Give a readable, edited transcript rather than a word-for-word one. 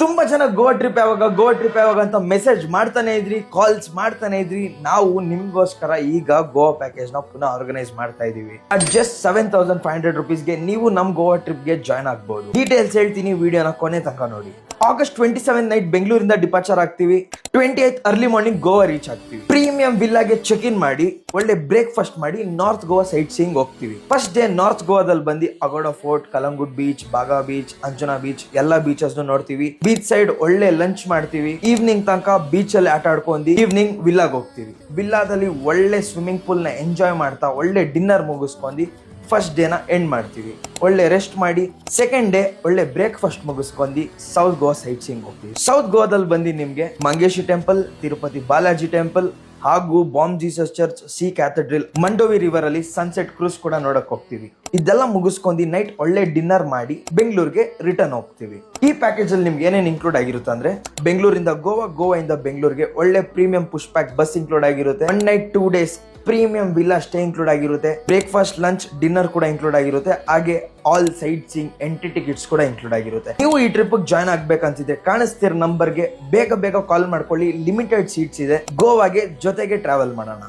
ತುಂಬಾ ಜನ ಗೋವಾ ಟ್ರಿಪ್ ಯಾವಾಗ ಅಂತ ಮೆಸೇಜ್ ಮಾಡ್ತಾನೆ ಇದ್ರಿ, ಕಾಲ್ಸ್ ಮಾಡ್ತಾನೆ ಇದ್ರಿ. ನಾವು ನಿಮ್ಗೋಸ್ಕರ ಈಗ ಗೋವಾ ಪ್ಯಾಕೇಜ್ ನ ಪುನಃ ಆರ್ಗನೈಸ್ ಮಾಡ್ತಾ ಇದೀವಿ. ಅಟ್ ಜಸ್ಟ್ 7,500 rupees ನೀವು ನಮ್ ಗೋವಾ ಟ್ರಿಪ್ ಗೆ ಜಾಯ್ನ್ ಆಗ್ಬಹುದು. ಡೀಟೇಲ್ಸ್ ಹೇಳ್ತೀನಿ, ವಿಡಿಯೋನ ಕೊನೆ ತನಕ ನೋಡಿ. August 27 ನೈಟ್ ಬೆಂಗಳೂರಿಂದ ಡಿಪಾರ್ಚರ್ ಆಗ್ತೀವಿ. 28 ಅರ್ಲಿ ಮಾರ್ನಿಂಗ್ ಗೋವಾ ರೀಚ್ ಆಗ್ತೀವಿ. ಪ್ರೀಮಿಯಂ ವಿಲ್ಲಾಗೆ ಚೆಕ್ ಇನ್ ಮಾಡಿ ಒಳ್ಳೆ ಬ್ರೇಕ್ಫಾಸ್ಟ್ ಮಾಡಿ ನಾರ್ತ್ ಗೋವಾ ಸೈಟ್ ಸೀಯಿಂಗ್ ಹೋಗ್ತೀವಿ. ಫಸ್ಟ್ ಡೇ ನಾರ್ತ್ ಗೋವಾದಲ್ಲಿ ಬಂದು Aguada fort, Calangute beach, Baga beach, Anjuna beach ಎಲ್ಲಾ ಬೀಚಸ್ ನೋಡ್ತೀವಿ. ಬೀಚ್ ಸೈಡ್ ಒಳ್ಳೆ ಲಂಚ್ ಮಾಡ್ತೀವಿ. ಈವ್ನಿಂಗ್ ತನಕ ಬೀಚ್ ಅಲ್ಲಿ ಆಟ ಆಡ್ಕೊಂಡು ಈವ್ನಿಂಗ್ ವಿಲ್ಲಾಗ್ ಹೋಗ್ತೀವಿ. ವಿಲ್ಲಾದಲ್ಲಿ ಒಳ್ಳೆ ಸ್ವಿಮ್ಮಿಂಗ್ ಪೂಲ್ ನ ಎಂಜಾಯ್ ಮಾಡ್ತಾ ಒಳ್ಳೆ ಡಿನ್ನರ್ ಮುಗಿಸ್ಕೊಂಡು ಫಸ್ಟ್ ಡೇನ ಎಂಡ್ ಮಾಡ್ತೀವಿ. ಒಳ್ಳೆ ರೆಸ್ಟ್ ಮಾಡಿ ಸೆಕೆಂಡ್ ಡೇ ಒಳ್ಳೆ ಬ್ರೇಕ್ಫಾಸ್ಟ್ ಮುಗಿಸ್ಕೊಂಡು ಸೌತ್ ಗೋವಾ ಸೈಟ್ ಸೀಯಿಂಗ್ ಹೋಗ್ತೀವಿ. ಸೌತ್ ಗೋವಾದಲ್ಲಿ ಬಂದು ನಿಮ್ಗೆ ಮಂಗೇಶಿ ಟೆಂಪಲ್, ತಿರುಪತಿ ಬಾಲಾಜಿ ಟೆಂಪಲ್ ಹಾಗೂ Bom Jesus church, Se cathedral, Mandovi river ಅಲ್ಲಿ ಸನ್ಸೆಟ್ ಕ್ರೂಸ್ ಕೂಡ ನೋಡಕ್ ಹೋಗ್ತೀವಿ. ಇದೆಲ್ಲ ಮುಗಿಸ್ಕೊಂಡು ನೈಟ್ ಒಳ್ಳೆ ಡಿನ್ನರ್ ಮಾಡಿ ಬೆಂಗಳೂರಿಗೆ ರಿಟರ್ನ್ ಹೋಗ್ತೀವಿ. ಈ ಪ್ಯಾಕೇಜ್ ಅಲ್ಲಿ ನಿಮ್ಗೆ ಏನೇನು ಇನ್ಕ್ಲೂಡ್ ಆಗಿರುತ್ತೆ ಅಂದ್ರೆ ಬೆಂಗಳೂರಿಂದ ಗೋವಾ, ಗೋವಾಯಿಂದ ಬೆಂಗಳೂರಿಗೆ ಒಳ್ಳೆ premium push pack bus include ಆಗಿರುತ್ತೆ. 1 night 2 days premium villa stay include ಆಗಿರುತ್ತೆ. ಬ್ರೇಕ್ಫಾಸ್ಟ್, ಲಂಚ್, ಡಿನ್ನರ್ ಕೂಡ ಇನ್ಕ್ಲೂಡ್ ಆಗಿರುತ್ತೆ. ಹಾಗೆ all site seeing entry tickets ಕೂಡ ಇನ್ಕ್ಲೂಡ್ ಆಗಿರುತ್ತೆ. ನೀವು ಈ ಟ್ರಿಪ್ ಜಾಯ್ನ್ ಆಗ್ಬೇಕಂತಿದ್ರೆ ಕಾಣಿಸ್ತಿರೋ ನಂಬರ್ಗೆ ಬೇಗ ಕಾಲ್ ಮಾಡ್ಕೊಳ್ಳಿ. ಲಿಮಿಟೆಡ್ ಸೀಟ್ಸ್ ಇದೆ. ಗೋವಾಗೆ ಜೊತೆಗೆ ಟ್ರಾವೆಲ್ ಮಾಡೋಣ.